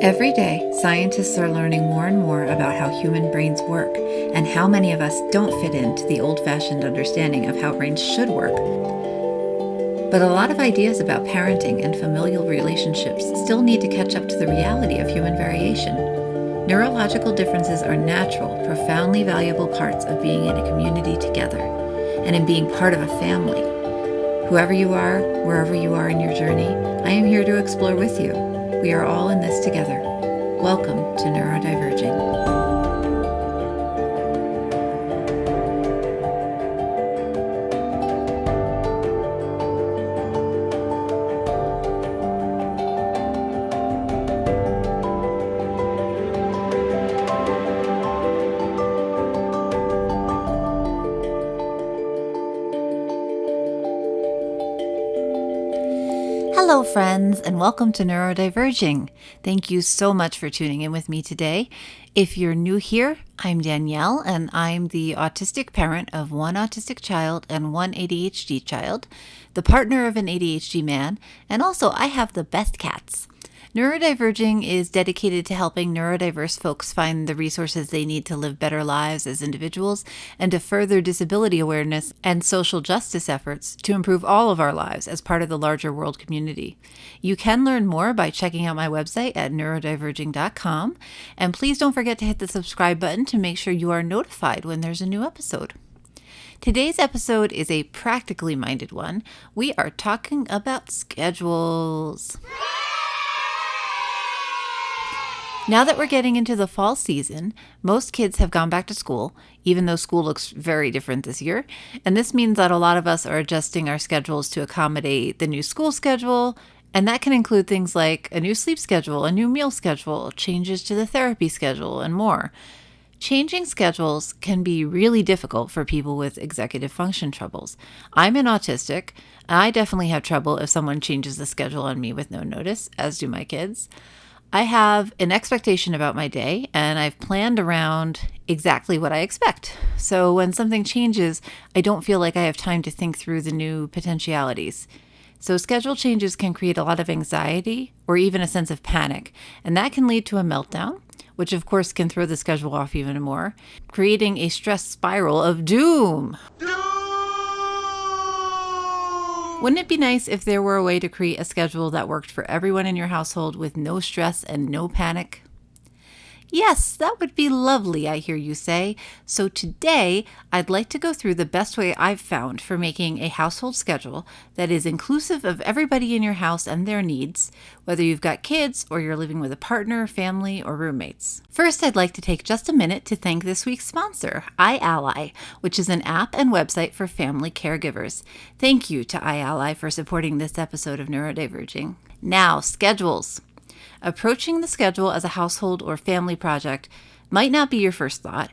Every day, scientists are learning more and more about how human brains work and how many of us don't fit into the old-fashioned understanding of how brains should work. But a lot of ideas about parenting and familial relationships still need to catch up to the reality of human variation. Neurological differences are natural, profoundly valuable parts of being in a community together and in being part of a family. Whoever you are, wherever you are in your journey, I am here to explore with you. We are all in this together. Welcome to Neurodiverging. Hello, friends, and welcome to Neurodiverging. Thank you so much for tuning in with me today. If you're new here, I'm Danielle, and I'm the autistic parent of one autistic child and one ADHD child, the partner of an ADHD man, and also I have the best cats. Neurodiverging is dedicated to helping neurodiverse folks find the resources they need to live better lives as individuals and to further disability awareness and social justice efforts to improve all of our lives as part of the larger world community. You can learn more by checking out my website at neurodiverging.com, and please don't forget to hit the subscribe button to make sure you are notified when there's a new episode. Today's episode is a practically minded one. We are talking about schedules. Now that we're getting into the fall season, most kids have gone back to school, even though school looks very different this year. And this means that a lot of us are adjusting our schedules to accommodate the new school schedule. And that can include things like a new sleep schedule, a new meal schedule, changes to the therapy schedule, and more. Changing schedules can be really difficult for people with executive function troubles. I'm an autistic. I definitely have trouble if someone changes the schedule on me with no notice, as do my kids. I have an expectation about my day, and I've planned around exactly what I expect. So when something changes, I don't feel like I have time to think through the new potentialities. So schedule changes can create a lot of anxiety or even a sense of panic, and that can lead to a meltdown, which of course can throw the schedule off even more, creating a stress spiral of doom. Wouldn't it be nice if there were a way to create a schedule that worked for everyone in your household with no stress and no panic? Yes, that would be lovely, I hear you say. So today, I'd like to go through the best way I've found for making a household schedule that is inclusive of everybody in your house and their needs, whether you've got kids or you're living with a partner, family, or roommates. First, I'd like to take just a minute to thank this week's sponsor, iAlly, which is an app and website for family caregivers. Thank you to iAlly for supporting this episode of Neurodiverging. Now, schedules. Approaching the schedule as a household or family project might not be your first thought.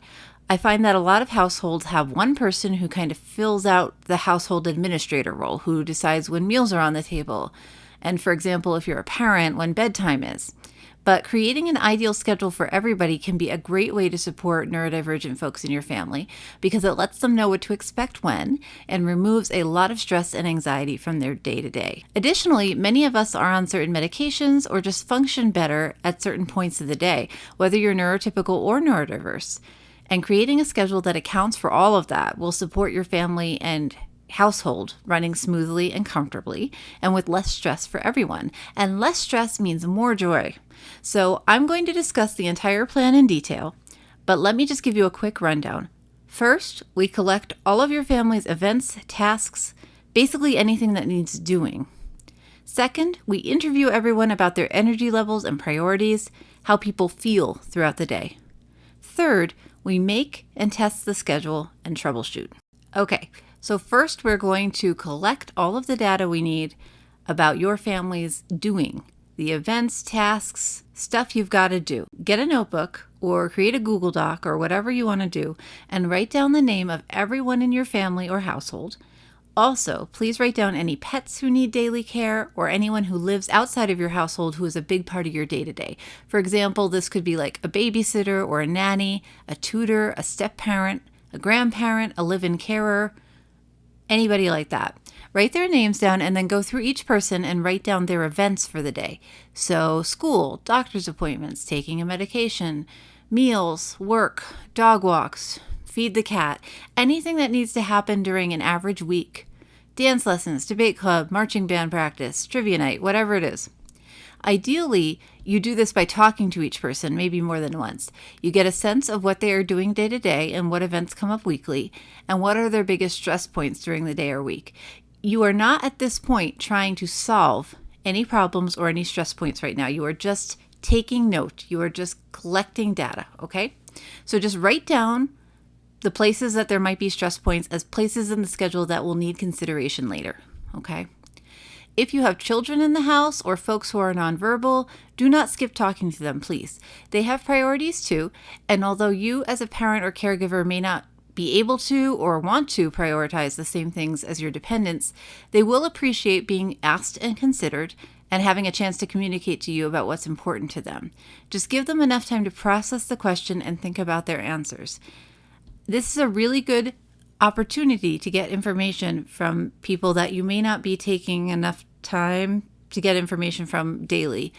I find that a lot of households have one person who kind of fills out the household administrator role, who decides when meals are on the table, and for example, if you're a parent, when bedtime is. But creating an ideal schedule for everybody can be a great way to support neurodivergent folks in your family because it lets them know what to expect when and removes a lot of stress and anxiety from their day-to-day. Additionally, many of us are on certain medications or just function better at certain points of the day, whether you're neurotypical or neurodiverse. And creating a schedule that accounts for all of that will support your family and household running smoothly and comfortably and with less stress for everyone. And less stress means more joy. So I'm going to discuss the entire plan in detail, but let me just give you a quick rundown. First, we collect all of your family's events, tasks, basically anything that needs doing. Second, we interview everyone about their energy levels and priorities, how people feel throughout the day. Third, we make and test the schedule and troubleshoot. Okay, so first we're going to collect all of the data we need about your family's doing. The events, tasks, stuff you've got to do. Get a notebook or create a Google Doc or whatever you want to do and write down the name of everyone in your family or household. Also, please write down any pets who need daily care or anyone who lives outside of your household who is a big part of your day-to-day. For example, this could be like a babysitter or a nanny, a tutor, a step-parent, a grandparent, a live-in carer, anybody like that. Write their names down and then go through each person and write down their events for the day. So school, doctor's appointments, taking a medication, meals, work, dog walks, feed the cat, anything that needs to happen during an average week. Dance lessons, debate club, marching band practice, trivia night, whatever it is. Ideally, you do this by talking to each person, maybe more than once. You get a sense of what they are doing day to day and what events come up weekly, and what are their biggest stress points during the day or week. You are not at this point trying to solve any problems or any stress points right now. You are just taking note. You are just collecting data, okay? So just write down the places that there might be stress points as places in the schedule that will need consideration later, okay? If you have children in the house or folks who are nonverbal, do not skip talking to them, please. They have priorities too, and although you as a parent or caregiver may not be able to or want to prioritize the same things as your dependents, they will appreciate being asked and considered and having a chance to communicate to you about what's important to them. Just give them enough time to process the question and think about their answers. This is a really good opportunity to get information from people that you may not be taking enough time to get information from daily.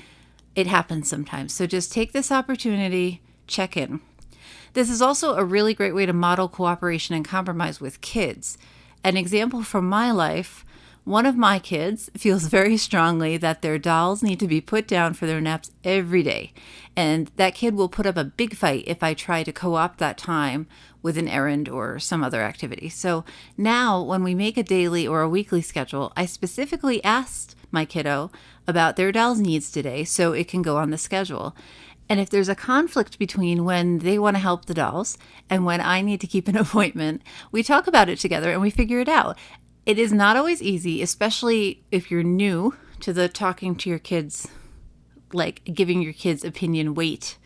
It happens sometimes. So just take this opportunity, check in. This is also a really great way to model cooperation and compromise with kids. An example from my life, one of my kids feels very strongly that their dolls need to be put down for their naps every day. And that kid will put up a big fight if I try to co-opt that time with an errand or some other activity. So now when we make a daily or a weekly schedule, I specifically asked my kiddo about their doll's needs today so it can go on the schedule. And if there's a conflict between when they want to help the dolls and when I need to keep an appointment, we talk about it together and we figure it out. It is not always easy, especially if you're new to the talking to your kids, like giving your kids opinion weight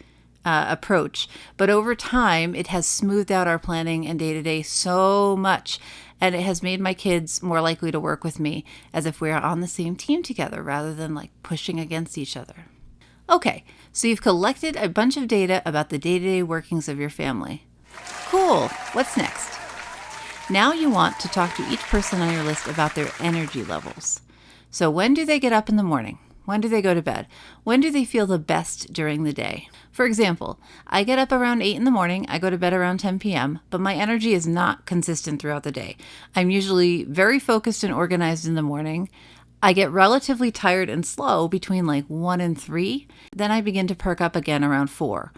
approach. But over time, it has smoothed out our planning and day-to-day so much. And it has made my kids more likely to work with me as if we're on the same team together rather than like pushing against each other. Okay, so you've collected a bunch of data about the day-to-day workings of your family. Cool. What's next? Now you want to talk to each person on your list about their energy levels. So when do they get up in the morning? When do they go to bed? When do they feel the best during the day? For example, I get up around 8 in the morning, I go to bed around 10 p.m., but my energy is not consistent throughout the day. I'm usually very focused and organized in the morning. I get relatively tired and slow between like 1 and 3. Then I begin to perk up again around 4.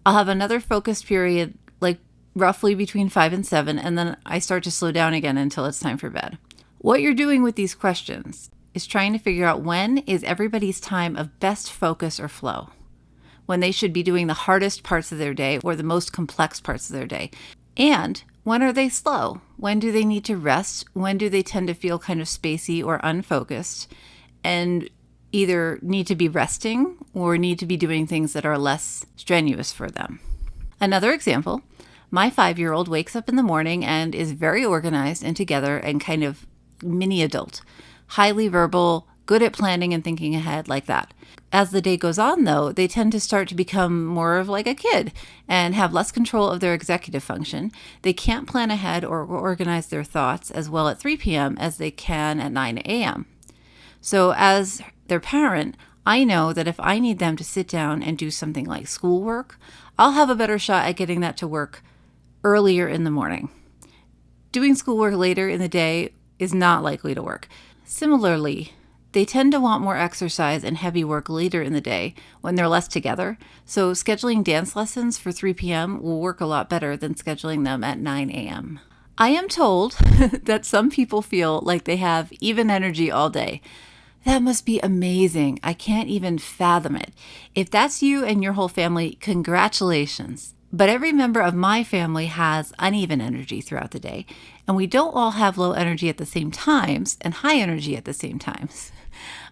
I'll have another focused period like roughly between 5 and 7, and then I start to slow down again until it's time for bed. What you're doing with these questions is trying to figure out when is everybody's time of best focus or flow, when they should be doing the hardest parts of their day or the most complex parts of their day. And when are they slow? When do they need to rest? When do they tend to feel kind of spacey or unfocused and either need to be resting or need to be doing things that are less strenuous for them? Another example, my 5-year-old wakes up in the morning and is very organized and together and kind of mini adult, highly verbal, good at planning and thinking ahead like that. As the day goes on, though, they tend to start to become more of like a kid and have less control of their executive function. They can't plan ahead or organize their thoughts as well at 3 p.m. as they can at 9 a.m. So as their parent, I know that if I need them to sit down and do something like schoolwork, I'll have a better shot at getting that to work earlier in the morning. Doing schoolwork later in the day is not likely to work. Similarly, they tend to want more exercise and heavy work later in the day when they're less together, so scheduling dance lessons for 3 p.m. will work a lot better than scheduling them at 9 a.m. I am told that some people feel like they have even energy all day. That must be amazing. I can't even fathom it. If that's you and your whole family, congratulations. But every member of my family has uneven energy throughout the day, and we don't all have low energy at the same times and high energy at the same times,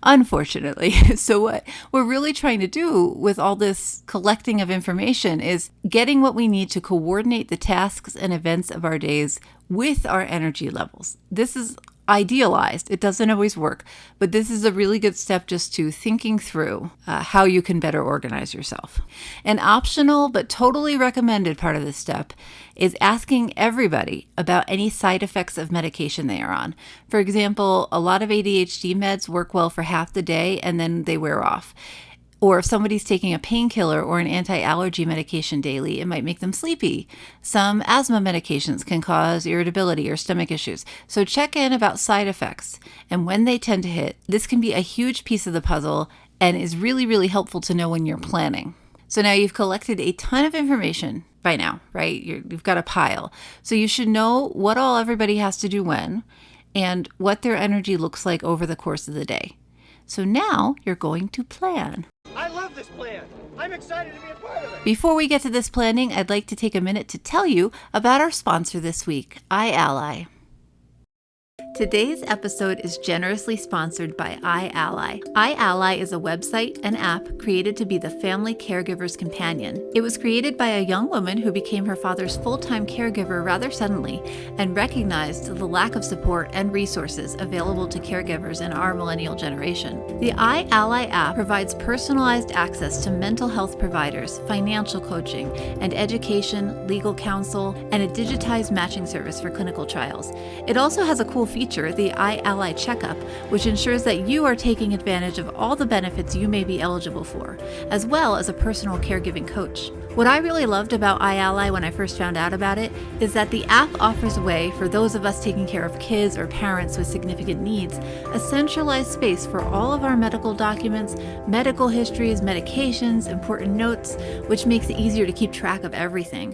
unfortunately. So what we're really trying to do with all this collecting of information is getting what we need to coordinate the tasks and events of our days with our energy levels. This is idealized. It doesn't always work, but this is a really good step just to thinking through how you can better organize yourself. An optional but totally recommended part of this step is asking everybody about any side effects of medication they are on. For example, a lot of ADHD meds work well for half the day and then they wear off. Or if somebody's taking a painkiller or an anti-allergy medication daily, it might make them sleepy. Some asthma medications can cause irritability or stomach issues. So check in about side effects and when they tend to hit. This can be a huge piece of the puzzle and is really, really helpful to know when you're planning. So now you've collected a ton of information by now, right? You've got a pile. So you should know what all everybody has to do when and what their energy looks like over the course of the day. So now you're going to plan. I love this plan. I'm excited to be a part of it. Before we get to this planning, I'd like to take a minute to tell you about our sponsor this week, iAlly. Today's episode is generously sponsored by iAlly. iAlly is a website and app created to be the family caregiver's companion. It was created by a young woman who became her father's full-time caregiver rather suddenly and recognized the lack of support and resources available to caregivers in our millennial generation. The iAlly app provides personalized access to mental health providers, financial coaching, and education, legal counsel, and a digitized matching service for clinical trials. It also has a cool feature, the iAlly Checkup, which ensures that you are taking advantage of all the benefits you may be eligible for, as well as a personal caregiving coach. What I really loved about iAlly when I first found out about it is that the app offers a way for those of us taking care of kids or parents with significant needs, a centralized space for all of our medical documents, medical histories, medications, important notes, which makes it easier to keep track of everything.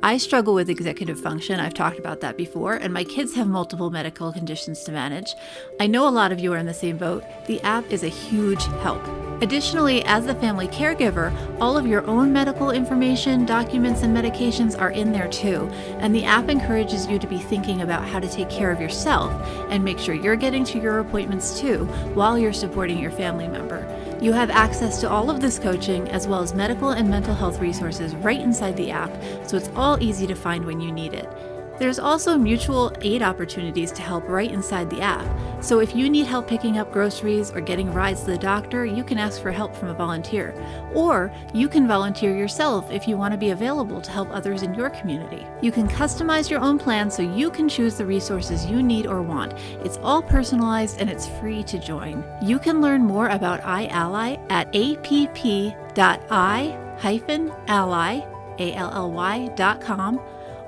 I struggle with executive function. I've talked about that before, and my kids have multiple medical conditions to manage. I know a lot of you are in the same boat. The app is a huge help. Additionally, as the family caregiver, all of your own medical information, documents, and medications are in there too, and the app encourages you to be thinking about how to take care of yourself and make sure you're getting to your appointments too while you're supporting your family member. You have access to all of this coaching as well as medical and mental health resources right inside the app, so it's all easy to find when you need it. There's also mutual aid opportunities to help right inside the app. So if you need help picking up groceries or getting rides to the doctor, you can ask for help from a volunteer. Or you can volunteer yourself if you want to be available to help others in your community. You can customize your own plan so you can choose the resources you need or want. It's all personalized and it's free to join. You can learn more about iAlly at app.i-ally.com,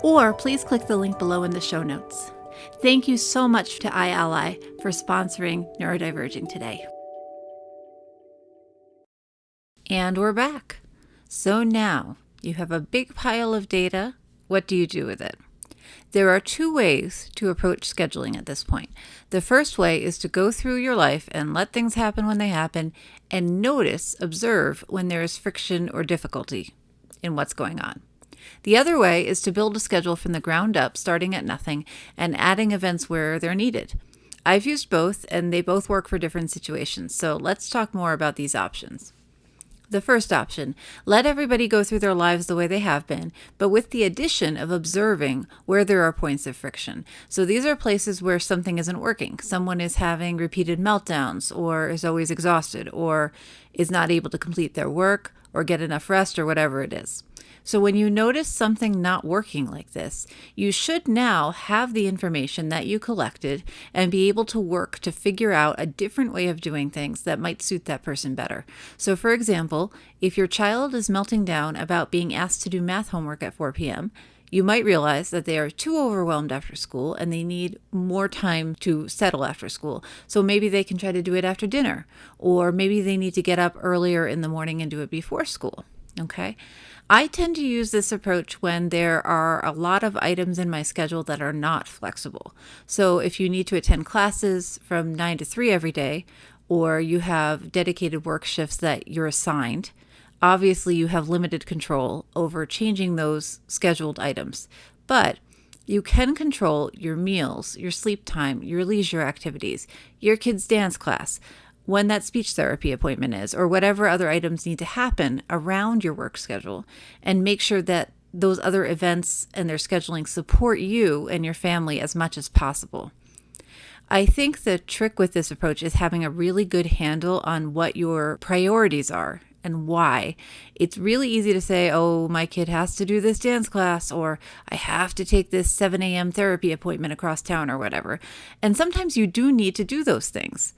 or please click the link below in the show notes. Thank you so much to iAlly for sponsoring Neurodiverging today. And we're back. So now you have a big pile of data. What do you do with it? There are two ways to approach scheduling at this point. The first way is to go through your life and let things happen when they happen and observe when there is friction or difficulty in what's going on. The other way is to build a schedule from the ground up, starting at nothing and adding events where they're needed. I've used both and they both work for different situations. So let's talk more about these options. The first option, let everybody go through their lives the way they have been, but with the addition of observing where there are points of friction. So these are places where something isn't working. Someone is having repeated meltdowns, or is always exhausted, or is not able to complete their work, or get enough rest, or whatever it is. So when you notice something not working like this, you should now have the information that you collected and be able to work to figure out a different way of doing things that might suit that person better. So for example, if your child is melting down about being asked to do math homework at 4 p.m., you might realize that they are too overwhelmed after school and they need more time to settle after school. So maybe they can try to do it after dinner, or maybe they need to get up earlier in the morning and do it before school. Okay? I tend to use this approach when there are a lot of items in my schedule that are not flexible. So if you need to attend classes from 9 to 3 every day, or you have dedicated work shifts that you're assigned, obviously you have limited control over changing those scheduled items. But you can control your meals, your sleep time, your leisure activities, your kids' dance class, when that speech therapy appointment is, or whatever other items need to happen around your work schedule, and make sure that those other events and their scheduling support you and your family as much as possible. I think the trick with this approach is having a really good handle on what your priorities are and why. It's really easy to say, oh, my kid has to do this dance class, or I have to take this 7 a.m. therapy appointment across town or whatever. And sometimes you do need to do those things.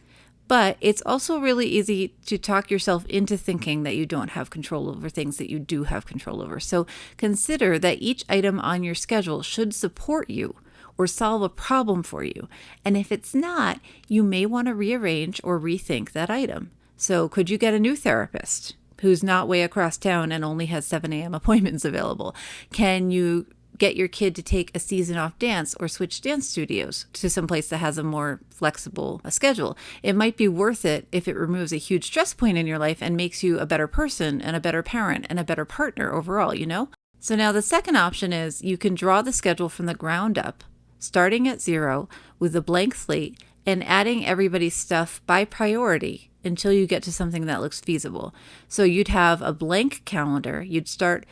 But it's also really easy to talk yourself into thinking that you don't have control over things that you do have control over. So consider that each item on your schedule should support you or solve a problem for you. And if it's not, you may want to rearrange or rethink that item. So could you get a new therapist who's not way across town and only has 7 a.m. appointments available? Can you get your kid to take a season off dance or switch dance studios to some place that has a more flexible schedule? It might be worth it if it removes a huge stress point in your life and makes you a better person and a better parent and a better partner overall, you know? So now the second option is you can draw the schedule from the ground up, starting at 0 with a blank slate and adding everybody's stuff by priority until you get to something that looks feasible. So you'd have a blank calendar. You'd start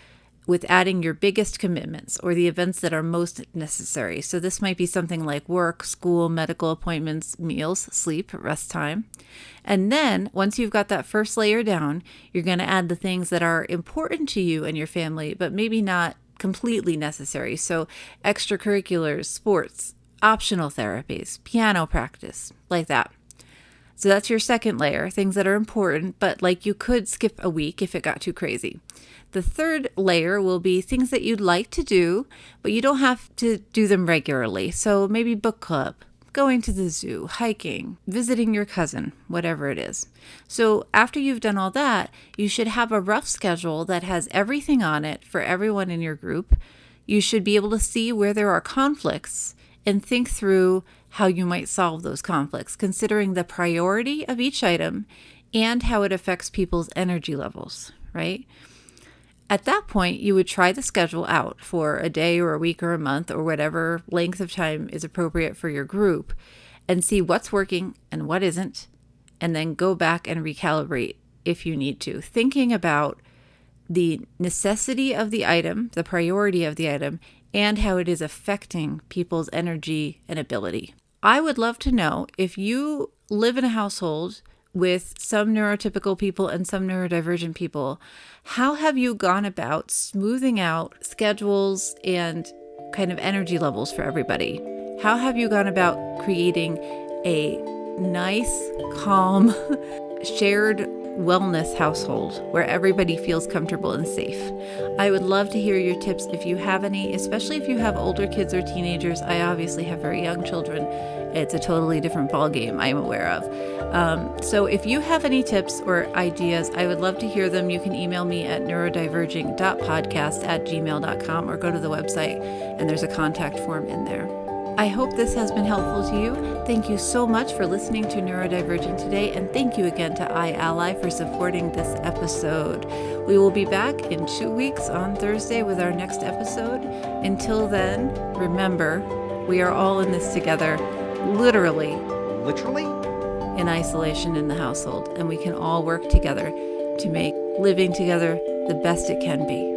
with adding your biggest commitments or the events that are most necessary. So this might be something like work, school, medical appointments, meals, sleep, rest time. And then once you've got that first layer down, you're going to add the things that are important to you and your family, but maybe not completely necessary. So extracurriculars, sports, optional therapies, piano practice, like that. So that's your second layer, things that are important, but like you could skip a week if it got too crazy. The third layer will be things that you'd like to do, but you don't have to do them regularly. So maybe book club, going to the zoo, hiking, visiting your cousin, whatever it is. So after you've done all that, you should have a rough schedule that has everything on it for everyone in your group. You should be able to see where there are conflicts and think through how you might solve those conflicts, considering the priority of each item and how it affects people's energy levels, right? At that point, you would try the schedule out for a day or a week or a month or whatever length of time is appropriate for your group and see what's working and what isn't, and then go back and recalibrate if you need to, thinking about the necessity of the item, the priority of the item, and how it is affecting people's energy and ability. I would love to know if you live in a household with some neurotypical people and some neurodivergent people, how have you gone about smoothing out schedules and kind of energy levels for everybody? How have you gone about creating a nice, calm, shared wellness household where everybody feels comfortable and safe? I would love to hear your tips if you have any, especially if you have older kids or teenagers. I obviously have very young children. It's a totally different ballgame I'm aware of. So if you have any tips or ideas, I would love to hear them. You can email me at neurodiverging.podcast@gmail.com or go to the website and there's a contact form in there. I hope this has been helpful to you. Thank you so much for listening to Neurodivergent today, and thank you again to iAlly for supporting this episode. We will be back in 2 weeks on Thursday with our next episode. Until then, remember, we are all in this together, literally, in isolation in the household, and we can all work together to make living together the best it can be.